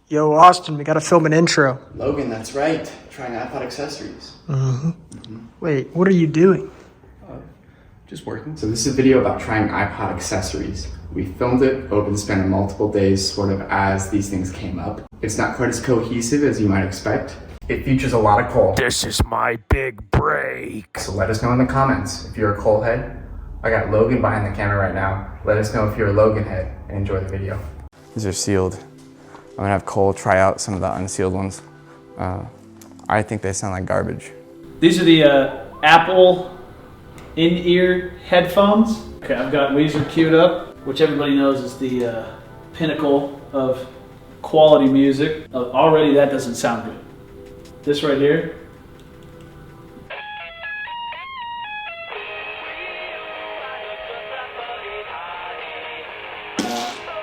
Yo, Austin, we gotta film an intro. Logan, that's right. Trying iPod accessories. Wait, what are you doing? Just working. So this is a video about trying iPod accessories. We filmed it over the span of multiple days, sort of as these things came up. It's not quite as cohesive as you might expect. It features a lot of coal. This is my big break. So let us know in the comments if you're a coal head. I got Logan behind the camera right now. Let us know if you're a Logan head and enjoy the video. These are sealed. I'm gonna have Cole try out some of the unsealed ones. I think they sound like garbage. These are the Apple in-ear headphones. Okay, I've got Weezer queued up, which everybody knows is the pinnacle of quality music. Already that doesn't sound good. This right here.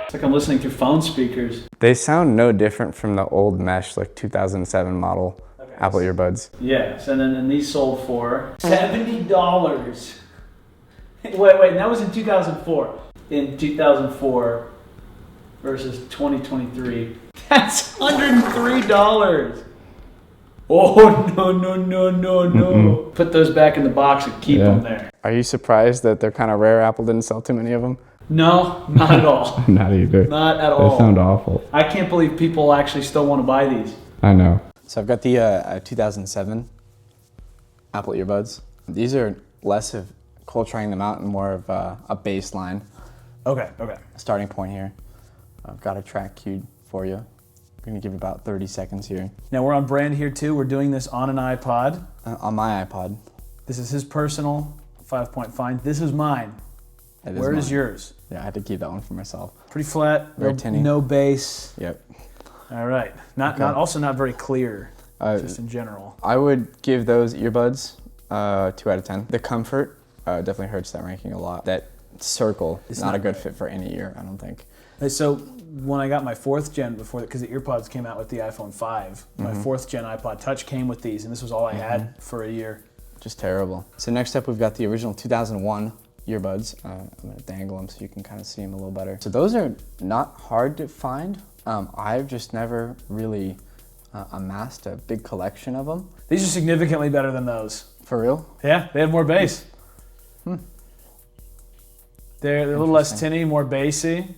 It's like I'm listening through phone speakers. They sound no different from the old mesh, like 2007 model Apple earbuds. Yes, and these sold for $70. Wait, that was in 2004. In 2004 versus 2023, that's $103. Oh, no. Put those back in the box and keep them there. Are you surprised that they're kind of rare? Apple didn't sell too many of them? No, not at all. Not either. Not at all. They sound awful. I can't believe people actually still want to buy these. I know. So I've got the 2007 Apple earbuds. These are less of Cole trying them out and more of a baseline. Okay. Starting point here. I've got a track queued for you. I'm gonna give you about 30 seconds here. Now we're on brand here too. We're doing this on an iPod. On my iPod. This is his personal 5-point find. This is mine. Where is yours? Yeah, I had to keep that one for myself. Pretty flat, Very tinny. no bass. Yep. All right. Also not very clear, just in general. I would give those earbuds 2 out of 10. The comfort definitely hurts that ranking a lot. That circle is not a good fit for any ear, I don't think. So when I got my 4th gen because the earpods came out with the iPhone 5, my 4th gen iPod Touch came with these, and this was all I had for a year. Just terrible. So next up, we've got the original 2001 earbuds. I'm gonna dangle them so you can kind of see them a little better. So those are not hard to find. I've just never really amassed a big collection of them. These are significantly better than those. For real? Yeah, they have more bass. They're a little less tinny, more bassy.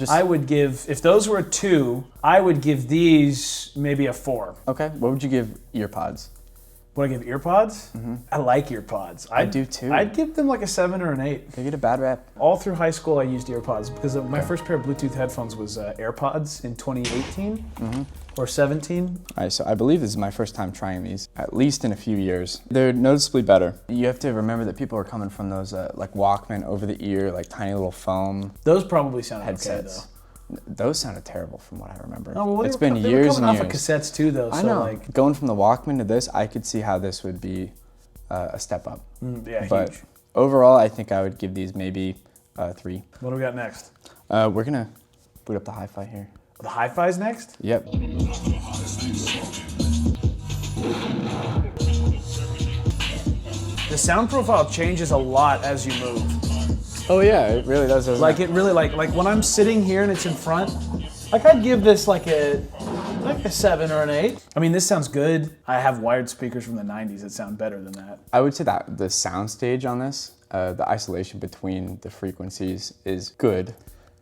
I would give, if those were a 2, I would give these maybe a 4. Okay, what would you give earpods? Would I give earpods? I like earpods. I do too. I'd give them like a 7 or an 8. They get a bad rap. All through high school I used earpods because my first pair of Bluetooth headphones was AirPods in 2018 or 17. All right, so I believe this is my first time trying these, at least in a few years. They're noticeably better. You have to remember that people are coming from those like Walkman over the ear, like tiny little foam Those probably sound headsets. okay though. Those sounded terrible from what I remember. Oh, well, it's been years and they were years. coming off of cassettes too though. I know. Going from the Walkman to this, I could see how this would be a step up. Yeah, but huge. Overall, I think I would give these maybe 3. What do we got next? We're gonna boot up the hi-fi here. The hi-fi's next? Yep. The sound profile changes a lot as you move. Oh yeah, it really does. Like it really like when I'm sitting here and it's in front, like I'd give this like a 7 or an 8. I mean, this sounds good. I have wired speakers from the 90s that sound better than that. I would say that the sound stage on this, the isolation between the frequencies is good.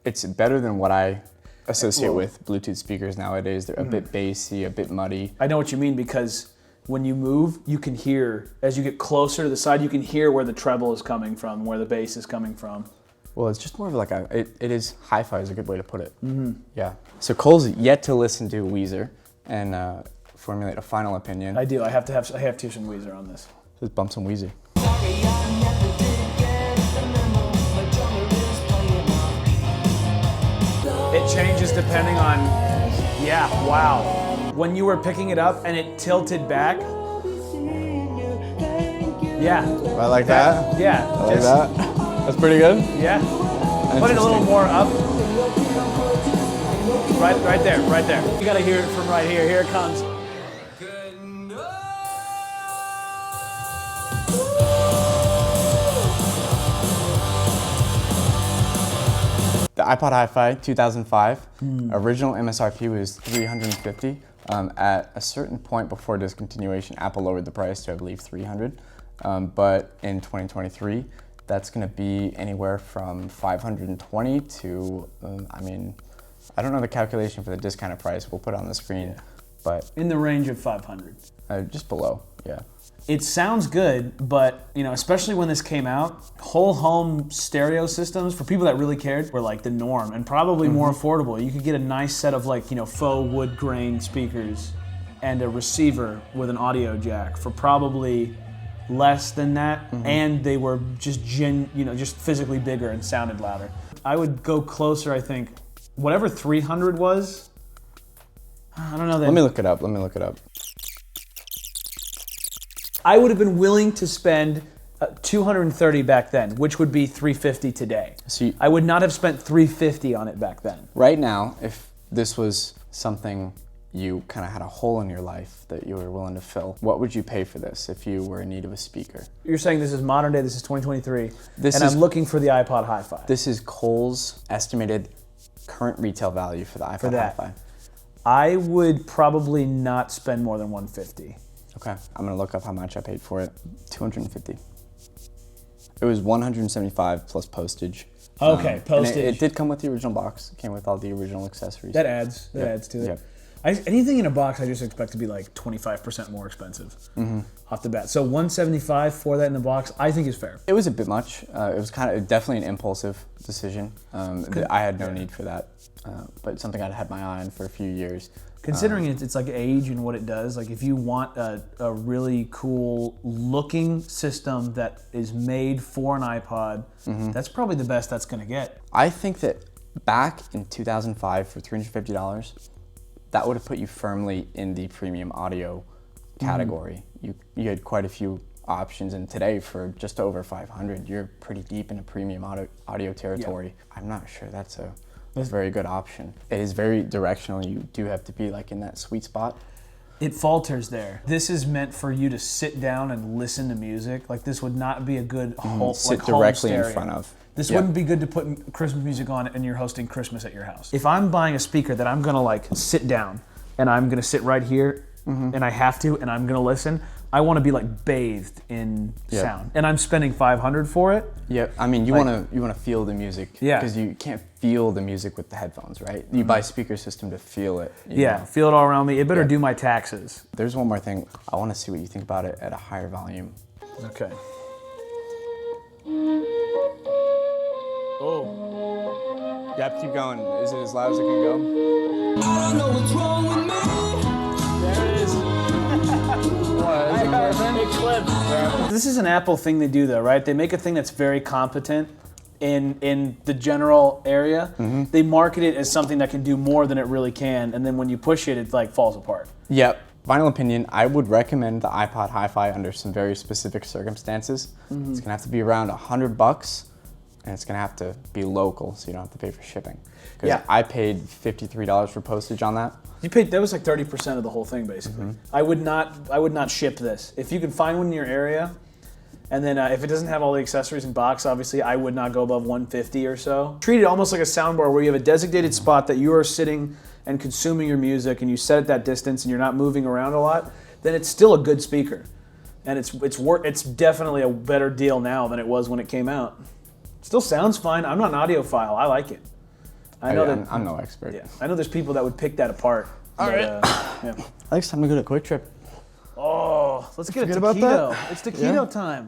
It's better than what I associate with Bluetooth speakers nowadays. They're a bit bassy, a bit muddy. I know what you mean because when you move, you can hear, as you get closer to the side, you can hear where the treble is coming from, where the bass is coming from. Well, it's just more of like it is, hi-fi is a good way to put it. Yeah. So Cole's yet to listen to Weezer and formulate a final opinion. I do, I have to have Tish and Weezer on this. Just bump some Weezer. It changes depending on, yeah, wow. When you were picking it up and it tilted back. Yeah. I like that. Yeah. I like that. That's pretty good. Yeah. Put it a little more up. Right there. You gotta hear it from right here. Here it comes. iPod Hi-Fi 2005. Original MSRP was $350. At a certain point before discontinuation, Apple lowered the price to, I believe, $300. But in 2023, that's going to be anywhere from $520 to, I don't know the calculation for the discounted price. We'll put it on the screen, but In the range of 500. Just below, yeah. It sounds good, but especially when this came out, whole home stereo systems for people that really cared were like the norm and probably more affordable. You could get a nice set of faux wood grain speakers and a receiver with an audio jack for probably less than that, and they were just just physically bigger and sounded louder. I would go closer, I think, whatever 300 was. I don't know that. Let me look it up. I would have been willing to spend $230 back then, which would be $350 today. So I would not have spent $350 on it back then. right now, if this was something you kind of had a hole in your life that you were willing to fill, what would you pay for this if you were in need of a speaker? You're saying this is modern day, this is 2023, This and is- I'm looking for the iPod Hi-Fi. This is Kohl's estimated current retail value for the iPod that. Hi-Fi. I would probably not spend more than $150. Okay, I'm gonna look up how much I paid for it. $250. It was $175 plus postage. Okay, And postage. it did come with the original box. It came with all the original accessories. That adds Yep. adds to it. Yep. Anything in a box, I just expect to be like 25% more expensive off the bat. So $175 for that in the box, I think is fair. It was a bit much. It was kind of definitely an impulsive decision. I had no need for that, but something I'd had my eye on for a few years. Considering it's like age and what it does, like if you want a really cool looking system that is made for an iPod, that's probably the best that's gonna get. I think that back in 2005 for $350, that would have put you firmly in the premium audio category. You had quite a few options, and today for just over 500, you're pretty deep in a premium audio territory. I'm not sure that's a very good option. It is very directional. You do have to be like in that sweet spot. It falters there. This is meant for you to sit down and listen to music. Like this would not be a good whole, Sit home directly in stereo. front of. This Yep. wouldn't be good to put Christmas music on and you're hosting Christmas at your house. If I'm buying a speaker that I'm gonna like sit down and I'm gonna sit right here and I have to and I'm gonna listen, I want to be like bathed in Yep. sound. And I'm spending $500 for it. Yeah, I mean, you want to feel the music. Yeah. Because you can't feel the music with the headphones, right? You buy a speaker system to feel it. you Yeah, know? feel it all around me. It better Yeah. do my taxes. There's one more thing. I want to see what you think about it at a higher volume. Okay. Oh. You have to keep going. Is it as loud as it can go? I don't know what's wrong with me. There it is. It clipped. This is an Apple thing they do though, right? They make a thing that's very competent in the general area. They market it as something that can do more than it really can, and then when you push it, it like falls apart. Yep. Final opinion, I would recommend the iPod Hi-Fi under some very specific circumstances. It's gonna have to be around $100, and it's gonna have to be local, so you don't have to pay for shipping. Because Yeah. I paid $53 for postage on that. You paid that was like 30% of the whole thing basically. I would not ship this. If you can find one in your area, and then if it doesn't have all the accessories in box, obviously I would not go above 150 or so. Treat it almost like a soundbar where you have a designated spot that you are sitting and consuming your music, and you set at that distance, and you're not moving around a lot. Then it's still a good speaker, and it's definitely a better deal now than it was when it came out. Still sounds fine. I'm not an audiophile. I like it. I know that. I'm no expert. Yeah, I know there's people that would pick that apart. All right. Yeah. Alex, time to go to Quick Trip. Oh, let's get a Forget about taquito. that? It's taquito time.